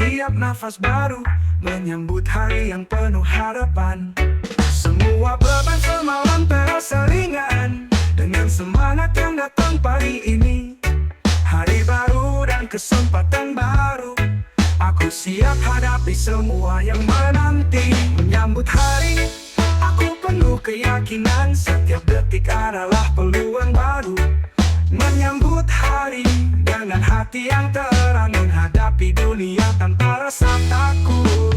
Setiap nafas baru menyambut hari yang penuh harapan. Semua beban semalam terasa ringan dengan semangat yang datang pagi ini. Hari baru dan kesempatan baru, aku siap hadapi semua yang menanti. Menyambut hari, aku penuh keyakinan setiap detik adalah peluang baru. Menyambut hari dengan hati yang terang, menghadapi dunia tanpa rasa takut.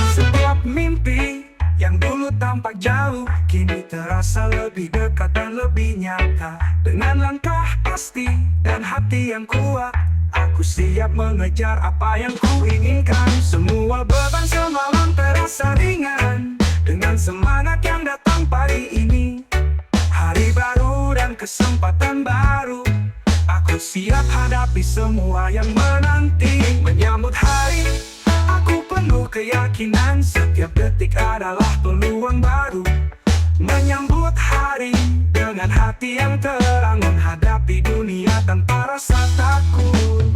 Setiap mimpi yang dulu tampak jauh kini terasa lebih dekat dan lebih nyata. Dengan langkah pasti dan hati yang kuat, aku siap mengejar apa yang ku inginkan. Semua beban semalam terasa ringan dengan semangat yang datang pagi ini. Hari baru dan kesempatan baru, aku siap hadapi semua yang menanti. Menyambut hari, aku penuh keyakinan setiap detik adalah peluang baru. Menyambut hari dengan hati yang terang, menghadapi dunia tanpa rasa takut.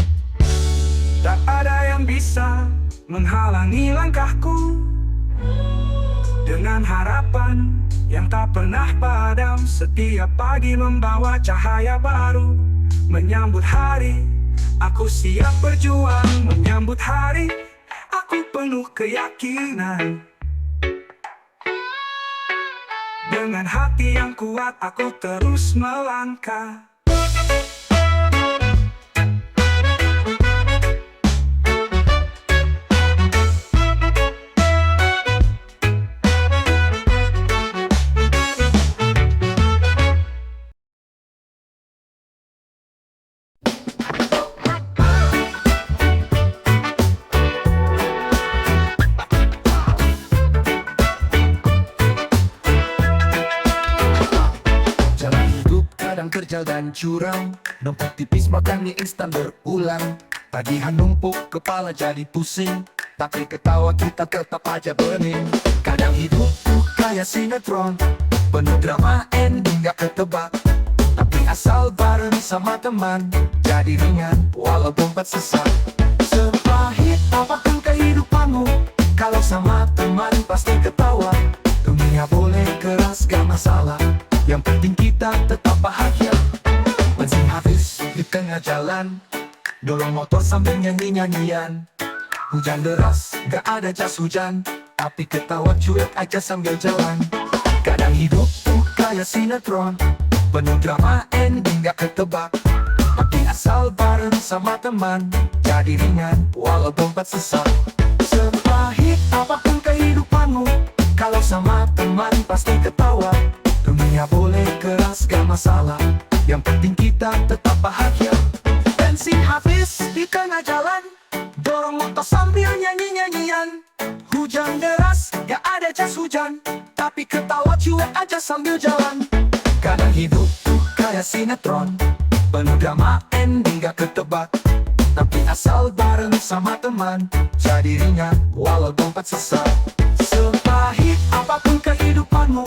Tak ada yang bisa menghalangi langkahku. Dengan harapan yang tak pernah padam, setiap pagi membawa cahaya baru. Menyambut hari, aku siap berjuang. Menyambut hari, aku penuh keyakinan. Dengan hati yang kuat, aku terus melangkah. Terjal dan curam, numpuk tipis makan mie instan berulang. Tagihan numpuk, kepala jadi pusing, tapi ketawa kita tetap aja bening. Kadang hidup tuh kayak sinetron, penuh drama ending gak ketebak. Tapi asal bareng sama teman, jadi ringan walau dompet sesak. Sepahit apapun kehidupanmu, kalau sama teman pasti ketawa. Dunia boleh keras gak masalah, yang penting kita tetap bahagia. Bensin habis di tengah jalan, dorong motor sambil nyanyi-nyanyian. Hujan deras, gak ada jas hujan, tapi ketawa cuek aja sambil jalan. Kadang hidup tuh kayak sinetron, penuh drama ending gak ketebak. Tapi asal bareng sama teman, jadi ringan walau dompet sesak. Sepahit apapun kehidupanmu, kalau sama teman pasti ketawa. Dunia boleh keras gak masalah, yang penting kita tetap bahagia. Bensin habis di tengah jalan, dorong motor sambil nyanyi-nyanyian. Hujan deras, gak ada jas hujan, tapi ketawa cuek aja sambil jalan. Kadang hidup tuh kayak sinetron, penuh drama ending gak ketebak. Tapi asal bareng sama teman, jadi ringan walau dompet sesak. Sepahit apapun kehidupanmu,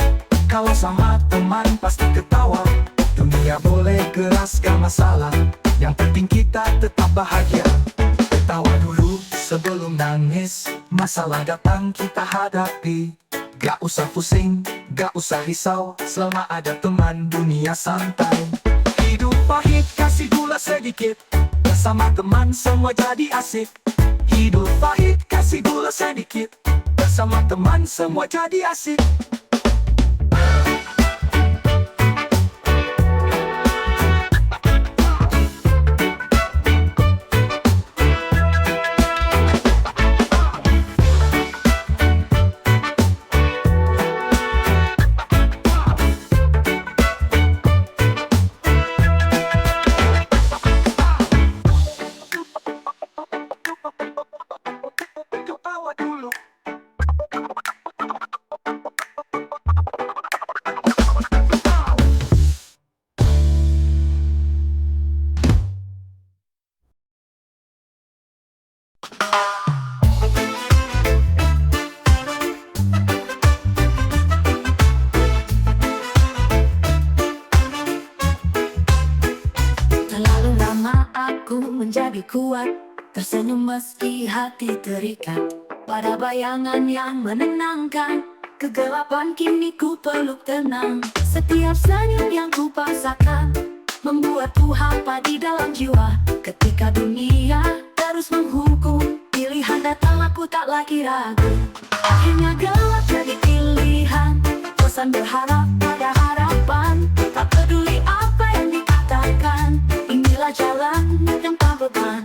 kalau sama teman pasti ketawa. Dunia boleh keras gak masalah, yang penting kita tetap bahagia. Ketawa dulu sebelum nangis, masalah datang kita hadapi. Gak usah pusing, gak usah risau, selama ada teman dunia santai. Hidup pahit kasih gula sedikit, bersama teman semua jadi asik. Hidup pahit kasih gula sedikit, bersama teman semua jadi asik. Aku menjadi kuat, tersenyum meski hati terikat pada bayangan yang menenangkan. Kegelapan kini ku peluk tenang. Setiap senyum yang ku paksakan membuatku hampa di dalam jiwa. Ketika dunia terus menghukum, pilihan datang aku tak lagi ragu. Akhirnya gelap jadi pilihan, bosan berharap pada harapan. Tak peduli apa yang dikatakan, inilah jalan yang tak beban.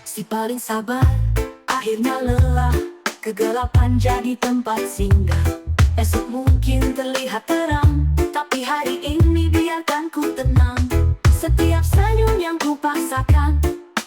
Si paling sabar akhirnya lelah, kegelapan jadi tempat singgah. Esok mungkin terlihat terang, tapi hari ini biarkan ku tenang. Setiap senyum yang ku paksakan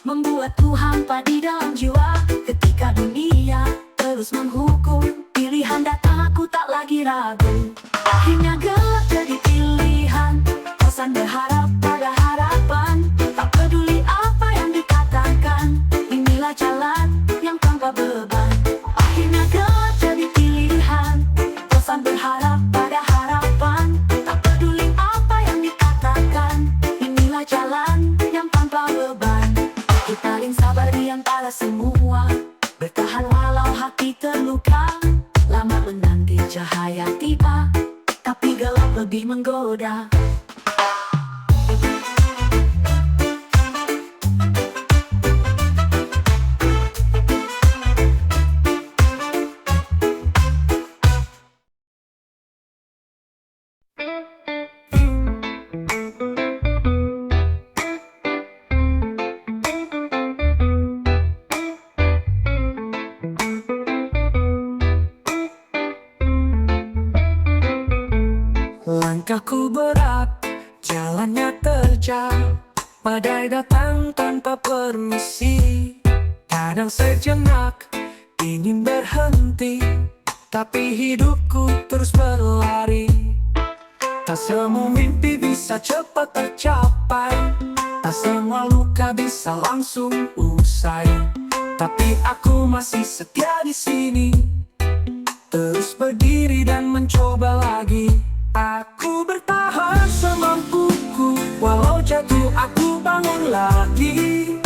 membuatku hampa di dalam jiwa. Ketika dunia terus menghukum, pilihan datang aku tak lagi ragu. Akhirnya gelap jadi pilihan, bosan berharap pada harapan. Tak peduli apa yang dikatakan, inilah jalan yang tanpa beban. Akhirnya gelap jadi pilihan, bosan berharap pada harapan. Tak peduli apa yang dikatakan, inilah jalan yang tanpa beban. Aku paling sabar di antara semua, bertahan walau hati terluka. Lama menanti cahaya tiba, tapi gelap lebih menggoda. Langkahku berat, jalannya terjal, badai datang tanpa permisi. Kadang sejenak ingin berhenti, tapi hidupku terus berlari. Tak semua mimpi bisa cepat tercapai, tak semua luka bisa langsung usai. Tapi aku masih setia di sini, terus berdiri dan mencoba lagi. Aku bertahan semampuku, walau jatuh aku bangun lagi.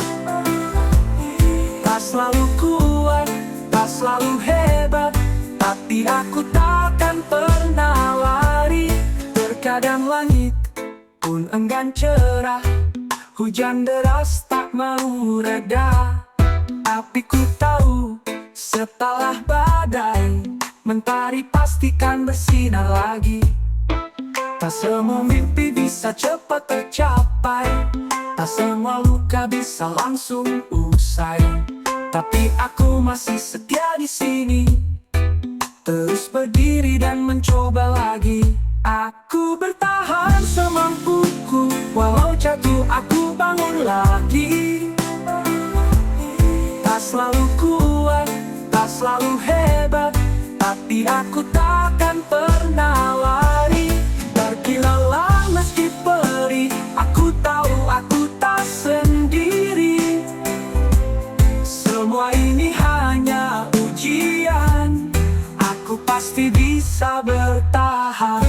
Tak selalu kuat, tak selalu hebat, tapi aku takkan pernah lari. Terkadang langit pun enggan cerah, hujan deras tak mau reda. Tapi ku tahu setelah badai, mentari pastikan bersinar lagi. Tak semua mimpi bisa cepat tercapai, tak semua luka bisa langsung usai. Tapi aku masih setia di sini, terus berdiri dan mencoba lagi. Aku bertahan semampuku, walau jatuh aku bangun lagi. Tak selalu kuat, tak selalu hebat, tapi aku takkan pernah lari. Terkilaulah meski perih, aku tahu aku tak sendiri. Semua ini hanya ujian, aku pasti bisa bertahan.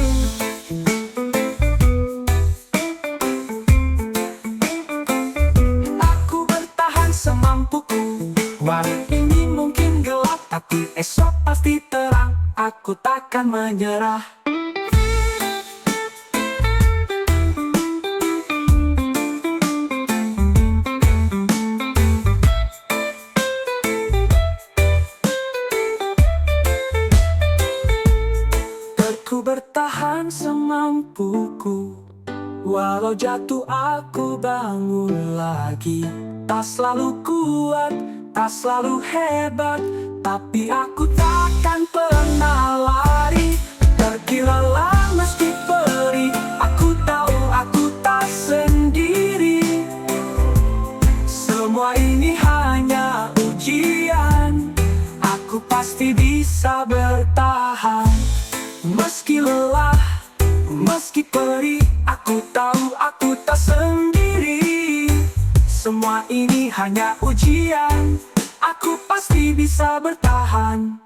Aku bertahan semampuku, hari ini mungkin gelap, tapi esok pasti terang. Aku takkan menyerah. Ku bertahan semampuku, walau jatuh aku bangun lagi. Tak selalu kuat, tak selalu hebat, tapi aku takkan pernah lari. Terkilaulah meski perih, aku tahu aku tak sendiri. Semua ini hanya ujian, aku pasti bisa bertahan. Meski lelah, meski perih, aku tahu aku tak sendiri. Semua ini hanya ujian, aku pasti bisa bertahan.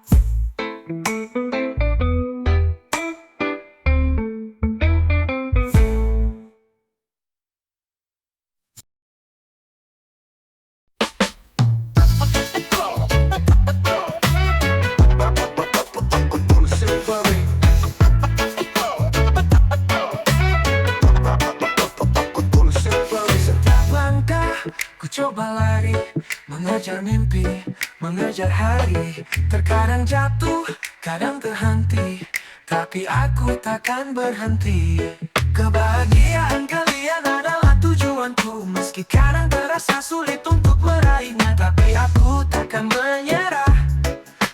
Setiap langkah ku coba lari, mengejar mimpi, mengejar hari. Terkadang jatuh, kadang terhenti, tapi aku takkan berhenti. Kebahagiaan kalian adalah tujuanku, meski kadang terasa sulit untuk meraihnya, tapi aku takkan menyerah.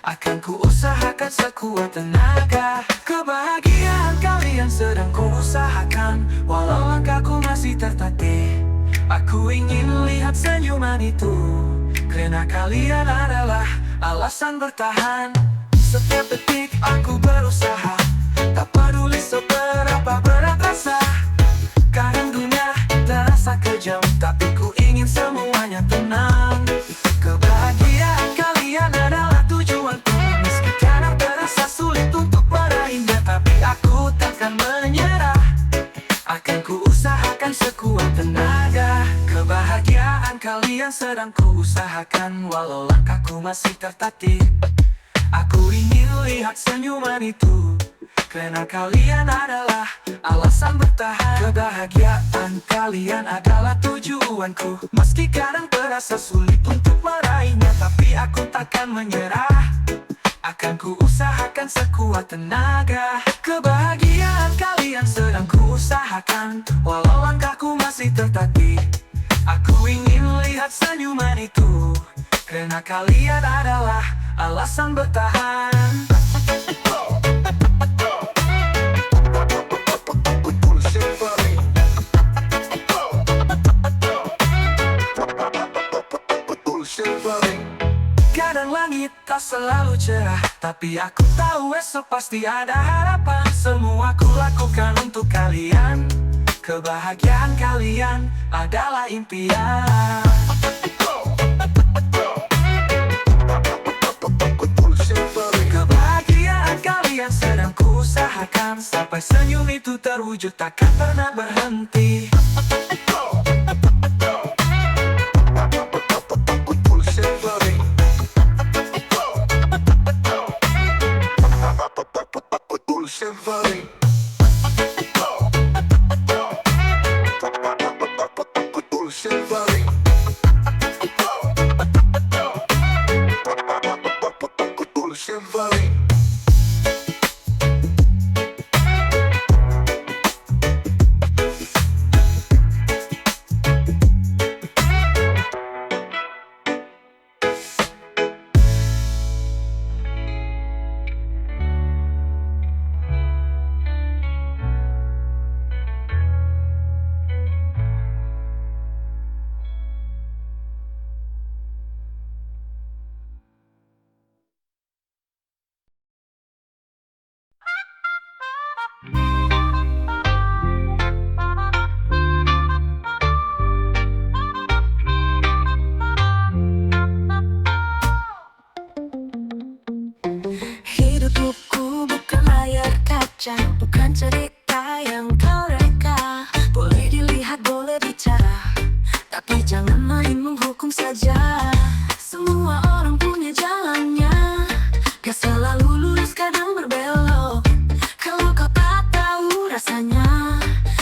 Akan ku usahakan sekuat tenaga. Kebahagiaan kalian sedang ku usahakan, walau langkahku masih tertatih. Aku ingin lihat senyuman itu, karena kalian adalah alasan bertahan. Setiap detik aku berusaha, tak peduli seberapa berat rasa. Kadang dunia terasa kejam, tapi ku ingin semuanya tenang. Kebahagiaan kalian adalah tujuanku, meski kadang terasa sulit untuk meraihnya, tapi aku takkan menyerah. Akan ku usahakan sekuat tenaga. Kebahagiaan kalian sedang ku usahakan, walau langkahku masih tertatih. Aku ingin lihat senyuman itu, karena kalian adalah alasan bertahan. Kebahagiaan kalian adalah tujuanku, meski kadang terasa sulit untuk meraihnya, tapi aku takkan menyerah. Akan ku usahakan sekuat tenaga. Kebahagiaan kalian sedang ku usahakan, walau langkahku masih tertatih. Aku ingin lihat senyuman itu, karena kalian adalah alasan bertahan. Kadang langit tak selalu cerah, tapi aku tahu esok pasti ada harapan. Semua ku lakukan untuk kalian, kebahagiaan kalian adalah impian. Kebahagiaan kalian sedang ku usahakan, sampai senyum itu terwujud takkan pernah berhenti. Hidup buku bukan layar kaca, bukan cerita yang kau reka. Boleh dilihat, boleh bicara, tapi jangan main menghukum saja. Semua orang punya jalannya, gak selalu lurus, kadang berbelok. Kalau kau tak tahu rasanya,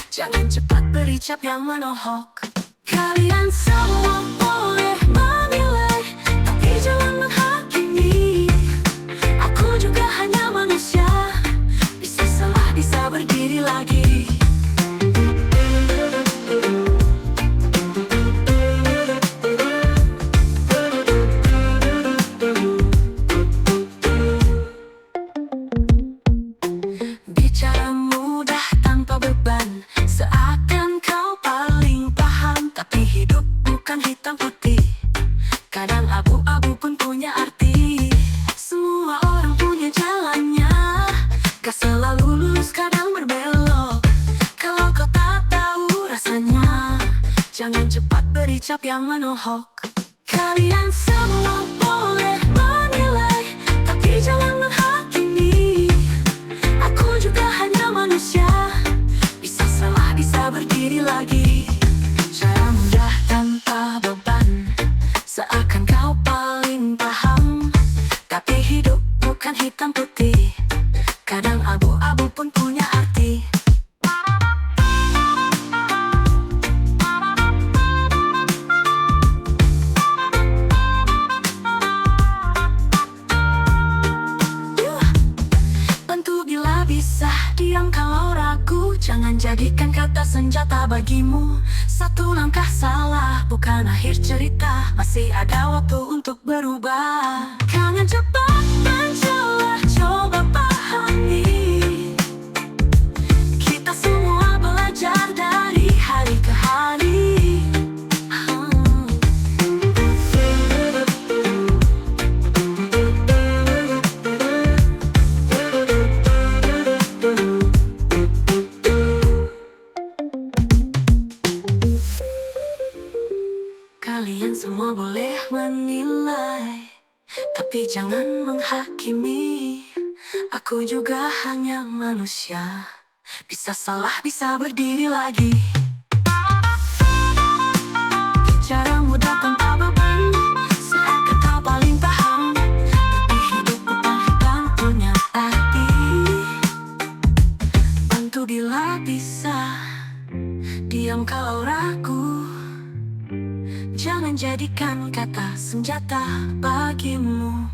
jangan cepat beri cap yang menohok. Kalian semua boleh menilai, tapi jangan menghakimi. Aku juga hanya manusia, bisa salah, bisa berdiri lagi. Bicara mudah tanpa beban, seakan kau paling paham, tapi hidup bukan hitam putih, kadang abu-abu pun punya arti. Semua orang punya jalannya, gak selalu lurus, kadang berbelok. Kalau kau tak tahu rasanya, jangan cepat beri cap yang menohok. Kalian semua boleh hitam putih, kadang abu-abu pun punya arti. Tentu bila bisa, diam kalau ragu. Jangan jadikan kata senjata bagimu. Satu langkah salah bukan akhir cerita, masih ada waktu untuk berubah. Jangan cepat mencelah, coba pahami. Kita semua belajar dari hari ke hari. Kalian semua boleh menilai, tapi jangan menghakimi. Aku juga hanya manusia, bisa salah, bisa berdiri lagi. Bicaramu datang tanpa beban, seakan kau paling paham. Tapi hidup bukan hitam punya arti. Bantu bila bisa, diam kalau ragu. Jangan jadikan kata senjata bagimu.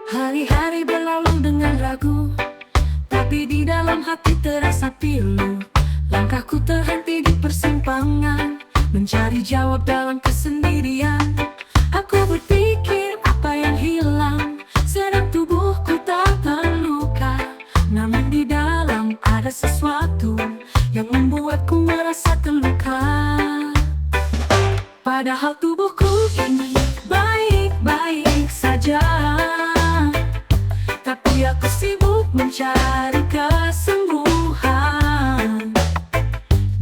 Hari-hari berlalu dengan ragu, tapi di dalam hati terasa pilu. Langkahku terhenti di persimpangan, mencari jawab dalam kesendirian. Aku berpikir apa yang hilang, sedang tubuhku tak terluka. Namun di dalam ada sesuatu yang membuatku merasa terluka. Padahal tubuhku ini baik-baik saja, tapi aku sibuk mencari kesembuhan.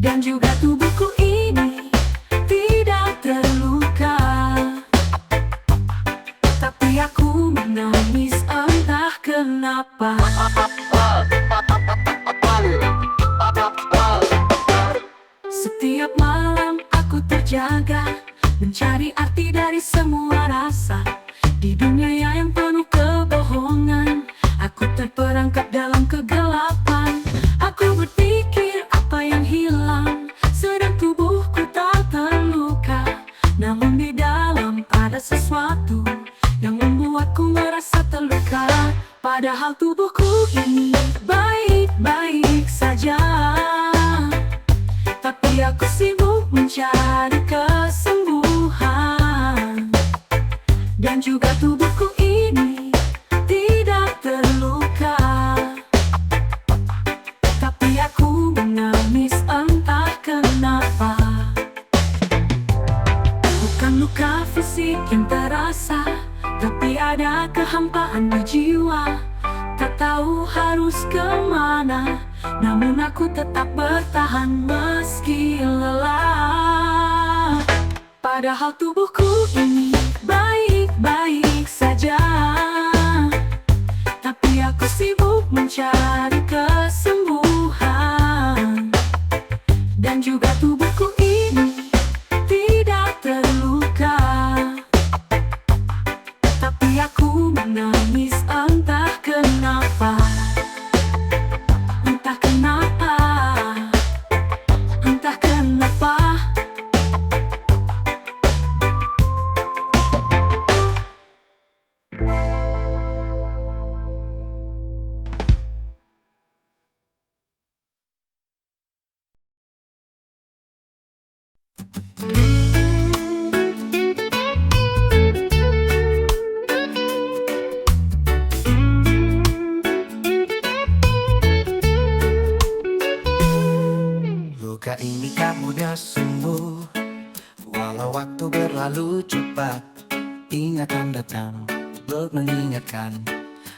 Dan juga tubuhku ini tidak terluka, tapi aku menangis entah kenapa. Setiap malam aku terjaga, mencari arti dari semua rasa. Di dunia yang penuh kebohongan, aku terperangkap dalam kegelapan. Aku berpikir apa yang hilang, sedang tubuhku tak terluka. Namun di dalam ada sesuatu yang membuatku merasa terluka. Padahal tubuhku ini baik-baik saja, tapi aku sibuk mencari kesembuhan. Dan juga tubuhku ini tidak terluka, tapi aku menangis entah kenapa. Bukan luka fisik yang terasa, tapi ada kehampaan di jiwa. Tak tahu harus kemana, namun aku tetap bertahan meski lelah. Padahal tubuhku ini baik-baik saja, tapi aku sibuk mencari kesembuhan. Dan juga tubuhku ini tidak terluka, tapi aku menangis entah kenapa. Entah kenapa, entah kenapa. Luka ini tak mudah sembuh, walau waktu berlalu cepat. Ingatan datang untuk mengingatkan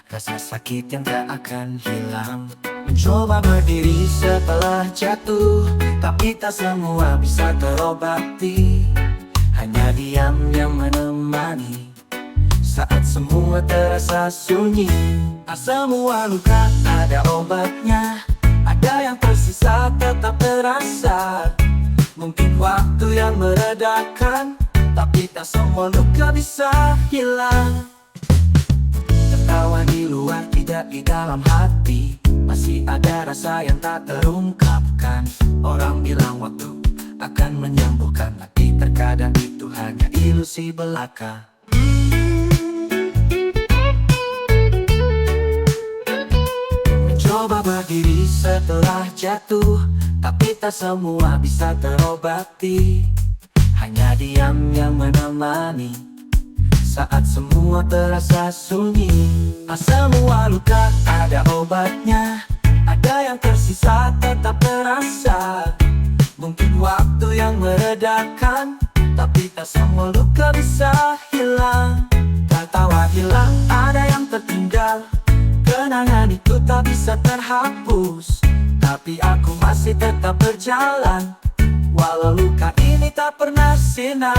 rasa sakit yang tak akan hilang. Mencoba berdiri setelah jatuh, tapi tak semua bisa terobati. Hanya diam yang menemani Saat semua terasa sunyi, semua luka ada obatnya. Ada yang tersisa tetap terasa. Mungkin waktu yang meredakan, tapi tak semua luka bisa hilang. Tertawa di luar, tidak di dalam hati. Masih ada rasa yang tak terungkapkan. Orang bilang waktu akan menyembuhkan, tapi terkadang itu hanya ilusi belaka. Mencoba berdiri setelah jatuh, tapi tak semua bisa terobati. Hanya diam yang menemani saat semua terasa sunyi. Semua luka ada obatnya. Ada yang tersisa tetap terasa. Mungkin waktu yang meredakan, tapi tak semua luka bisa hilang. Tertawa hilang, ada yang tertinggal. Kenangan itu tak bisa terhapus, tapi aku masih tetap berjalan. Walau luka ini tak pernah sirna.